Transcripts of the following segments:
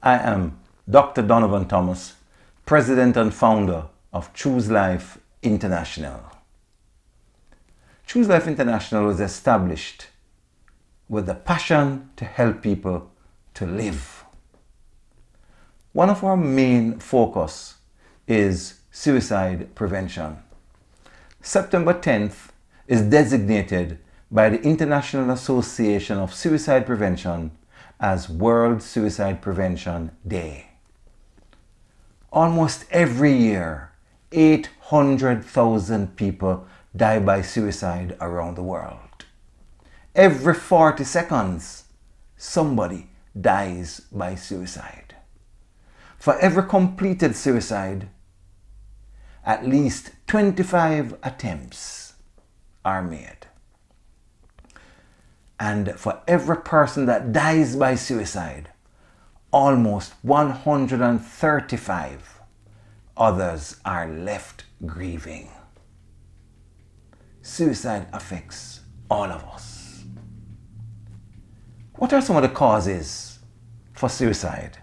I am Dr. Donovan Thomas, President and founder of Choose Life International. Choose Life International was established with the passion to help people to live. One of our main focus is suicide prevention. September 10th is designated by the International Association of Suicide Prevention as World Suicide Prevention Day. Almost every year, 800,000 people die by suicide around the world. Every 40 seconds, somebody dies by suicide. For every completed suicide, at least 25 attempts are made. And for every person that dies by suicide, almost 135 others are left grieving. Suicide affects all of us. What are some of the causes for suicide?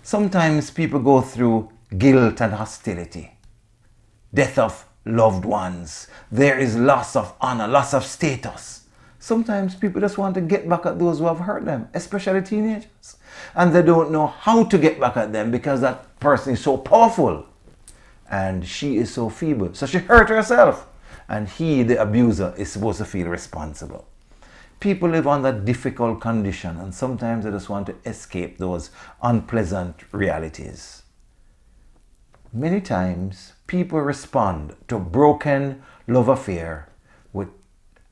Sometimes people go through guilt and hostility, death of loved ones. There is loss of honor, loss of status. Sometimes people just want to get back at those who have hurt them, especially teenagers. And they don't know how to get back at them because that person is so powerful and she is so feeble. So she hurt herself and he, the abuser, is supposed to feel responsible. People live under difficult conditions and sometimes they just want to escape those unpleasant realities. Many times, people respond to broken love affair with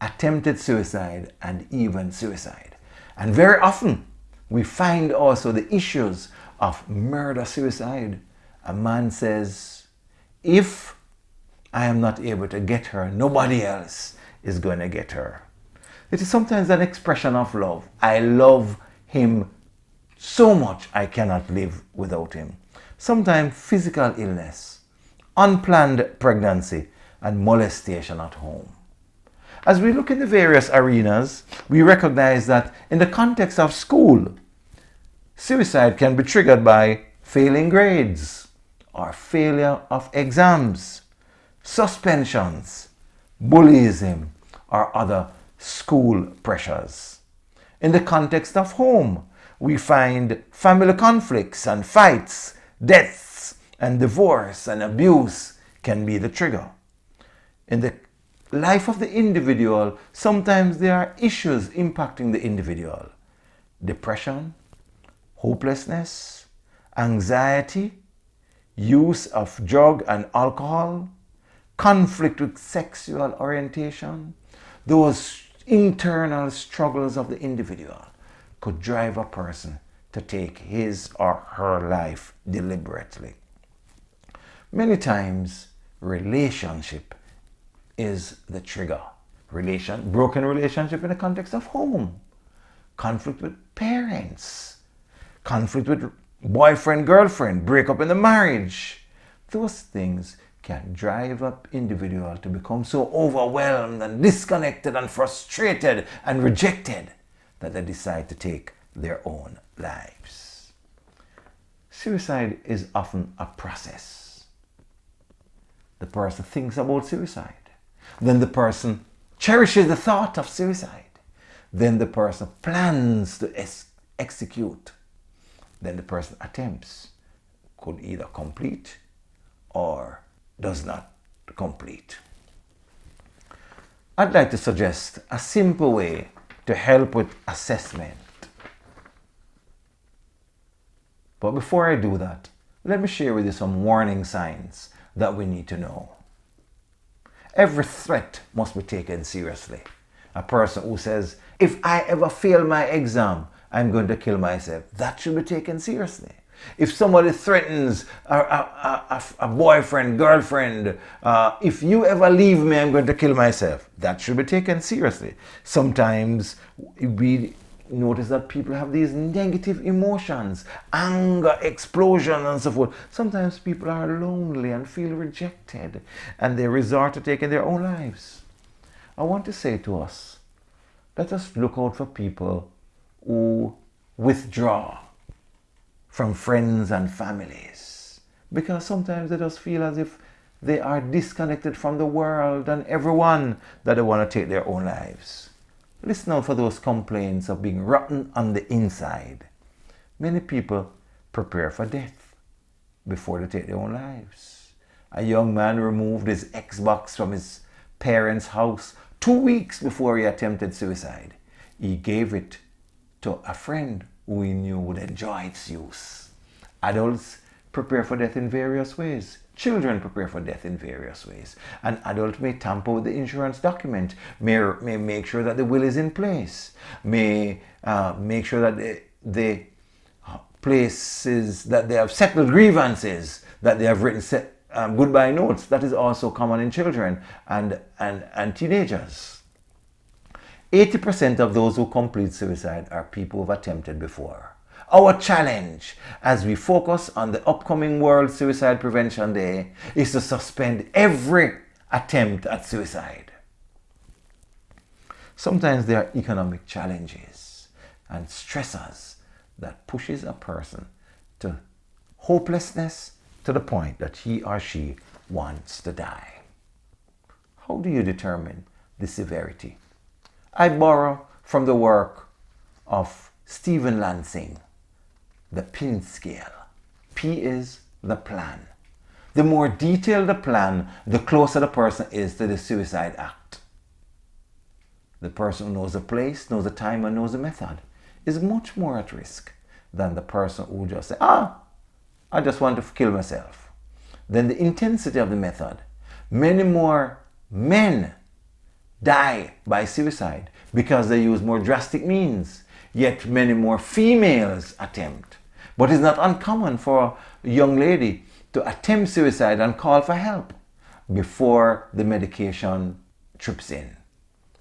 attempted suicide and even suicide. And very often, we find also the issues of murder-suicide. A man says, if I am not able to get her, nobody else is going to get her. It is sometimes an expression of love. I love him so much I cannot live without him. Sometimes physical illness, unplanned pregnancy, and molestation at home. As we look in the various arenas, we recognize that in the context of school, suicide can be triggered by failing grades or failure of exams, suspensions, bullyism, or other school pressures. In the context of home, we find family conflicts and fights, deaths and divorce and abuse can be the trigger. In the life of the individual, sometimes there are issues impacting the individual. Depression, hopelessness, anxiety, use of drug and alcohol, conflict with sexual orientation. Those internal struggles of the individual could drive a person to take his or her life deliberately. Many times, relationship is the trigger. Broken relationship in the context of home, conflict with parents, conflict with boyfriend, girlfriend, breakup in the marriage. Those things can drive up individual to become so overwhelmed and disconnected and frustrated and rejected that they decide to take their own lives. Suicide is often a process. The person thinks about suicide. Then the person cherishes the thought of suicide. Then the person plans to execute. Then the person attempts, could either complete or does not complete. I'd like to suggest a simple way to help with assessment. But before I do that, let me share with you some warning signs that we need to know. Every threat must be taken seriously. A person who says, if I ever fail my exam, I'm going to kill myself, that should be taken seriously. If somebody threatens a boyfriend, girlfriend, if you ever leave me, I'm going to kill myself, that should be taken seriously. Sometimes we notice that people have these negative emotions, anger, explosion, and so forth. Sometimes people are lonely and feel rejected, and they resort to taking their own lives. I want to say to us, let us look out for people who withdraw from friends and families because sometimes they just feel as if they are disconnected from the world and everyone, that they want to take their own lives. Listen out for those complaints of being rotten on the inside. Many people prepare for death before they take their own lives. A young man removed his Xbox from his parents' house 2 weeks before he attempted suicide. He gave it to a friend who he knew would enjoy its use. Adults prepare for death in various ways. Children prepare for death in various ways. An adult may tamper with the insurance document, may make sure that the will is in place, may make sure that the places that they have settled grievances, that they have written goodbye notes. That is also common in children and teenagers. 80% of those who complete suicide are people who have attempted before. Our challenge as we focus on the upcoming World Suicide Prevention Day is to suspend every attempt at suicide. Sometimes there are economic challenges and stressors that pushes a person to hopelessness to the point that he or she wants to die. How do you determine the severity? I borrow from the work of Stephen Lansing, the PIN scale. P is the plan. The more detailed the plan, the closer the person is to the suicide act. The person who knows the place, knows the time, and knows the method is much more at risk than the person who just says, I just want to kill myself. Then the intensity of the method. Many more men die by suicide because they use more drastic means, yet many more females attempt. But it's not uncommon for a young lady to attempt suicide and call for help before the medication trips in.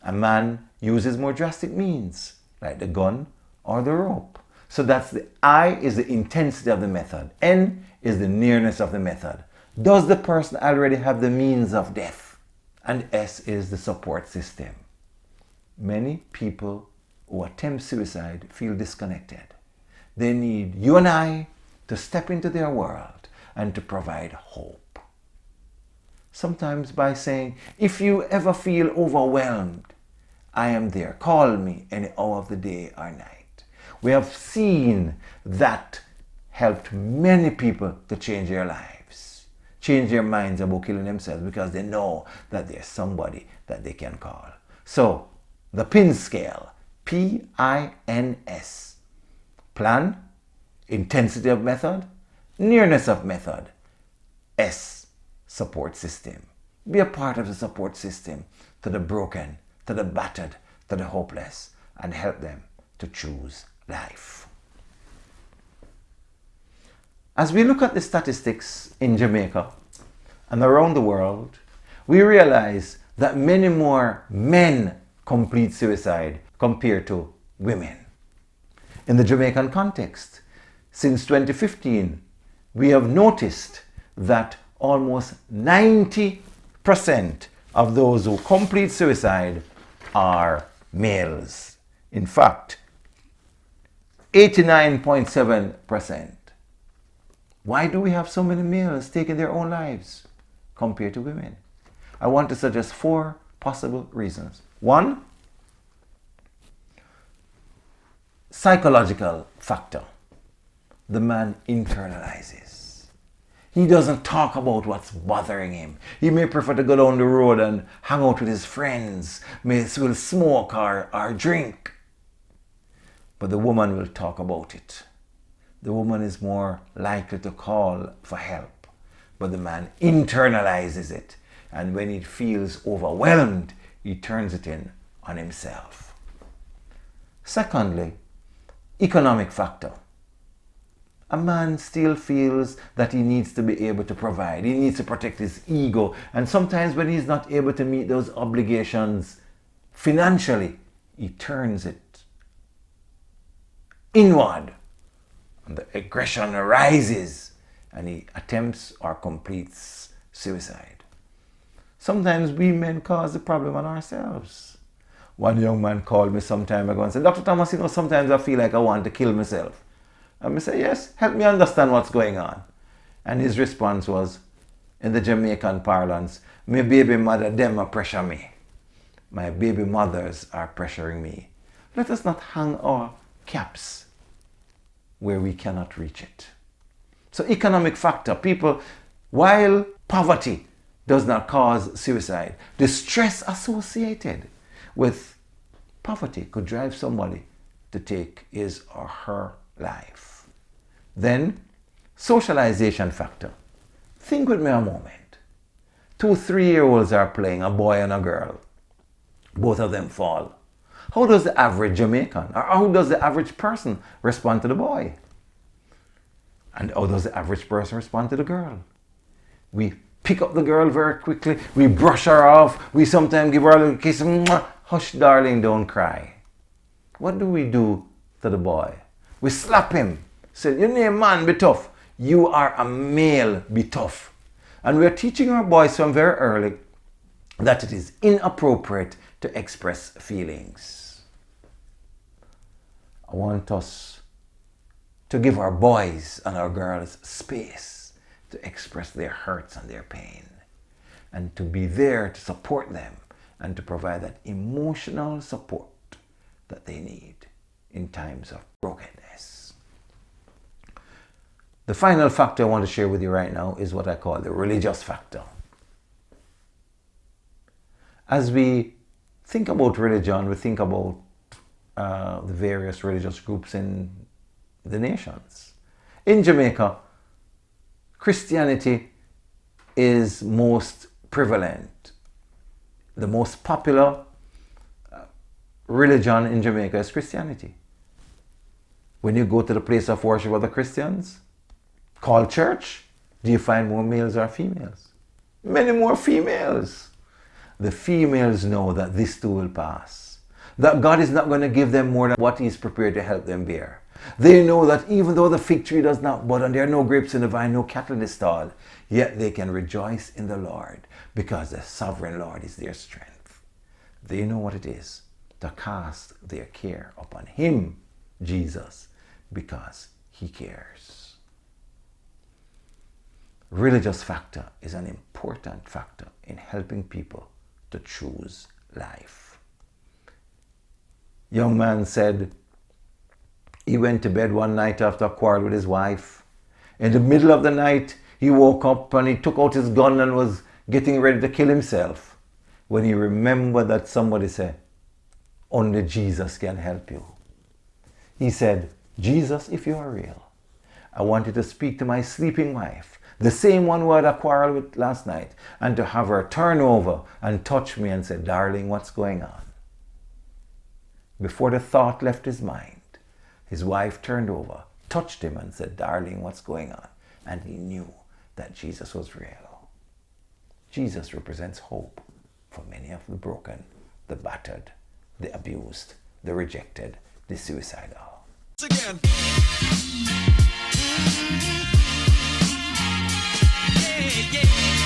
A man uses more drastic means, like the gun or the rope. So that's the I is the intensity of the method. N is the nearness of the method. Does the person already have the means of death? And S is the support system. Many people who attempt suicide feel disconnected. They need you and I to step into their world and to provide hope. Sometimes by saying, if you ever feel overwhelmed, I am there. Call me any hour of the day or night. We have seen that helped many people to change their lives, change their minds about killing themselves because they know that there's somebody that they can call. So, the PIN scale, P-I-N-S. Plan, intensity of method, nearness of method. S, support system. Be a part of the support system to the broken, to the battered, to the hopeless, and help them to choose life. As we look at the statistics in Jamaica and around the world, we realize that many more men complete suicide compared to women. In the Jamaican context, since 2015, we have noticed that almost 90% of those who complete suicide are males. In fact, 89.7%. Why do we have so many males taking their own lives compared to women? I want to suggest 4 possible reasons. 1, psychological factor. The man internalizes. He doesn't talk about what's bothering him. He may prefer to go down the road and hang out with his friends, will smoke or drink. But the woman will talk about it. The woman is more likely to call for help. But the man internalizes it. And when he feels overwhelmed, he turns it in on himself. Secondly, economic factor. A man still feels that he needs to be able to provide. He needs to protect his ego. And sometimes when he's not able to meet those obligations financially, he turns it inward. And the aggression arises and he attempts or completes suicide. Sometimes we men cause the problem on ourselves. One young man called me some time ago and said, Dr. Thomas, sometimes I feel like I want to kill myself. And I said, yes, help me understand what's going on. And his response was, in the Jamaican parlance, my baby mother, them a pressure me. My baby mothers are pressuring me. Let us not hang our caps where we cannot reach it. So economic factor, people, while poverty does not cause suicide, the stress associated with poverty could drive somebody to take his or her life. Then, socialization factor. Think with me a moment. 2 3-year-olds are playing, a boy and a girl. Both of them fall. How does the average Jamaican, or how does the average person respond to the boy? And how does the average person respond to the girl? We pick up the girl very quickly. We brush her off. We sometimes give her a little kiss. Mwah! Hush, darling, don't cry. What do we do to the boy? We slap him. Say, you name man, be tough. You are a male, be tough. And we are teaching our boys from very early that it is inappropriate to express feelings. I want us to give our boys and our girls space to express their hurts and their pain, and to be there to support them and to provide that emotional support that they need in times of brokenness. The final factor I want to share with you right now is what I call the religious factor. As we think about religion, we think about the various religious groups in the nations. In Jamaica, Christianity is most prevalent. The most popular religion in Jamaica is Christianity. When you go to the place of worship of the Christians, called church, do you find more males or females? Many more females. The females know that this too will pass. That God is not going to give them more than what He's prepared to help them bear. They know that even though the fig tree does not bud and there are no grapes in the vine, no cattle in the stall, yet they can rejoice in the Lord because the sovereign Lord is their strength. They know what it is to cast their care upon Him, Jesus, because He cares. Religious factor is an important factor in helping people to choose life. Young man said he went to bed one night after a quarrel with his wife. In the middle of the night, he woke up and he took out his gun and was getting ready to kill himself, when he remembered that somebody said, only Jesus can help you. He said, Jesus, if you are real, I want you to speak to my sleeping wife, the same one who I had a quarrel with last night, and to have her turn over and touch me and say, darling, what's going on? Before the thought left his mind, his wife turned over, touched him and said, darling, what's going on? And he knew that Jesus was real. Jesus represents hope for many of the broken, the battered, the abused, the rejected, the suicidal. Again. Yeah, yeah.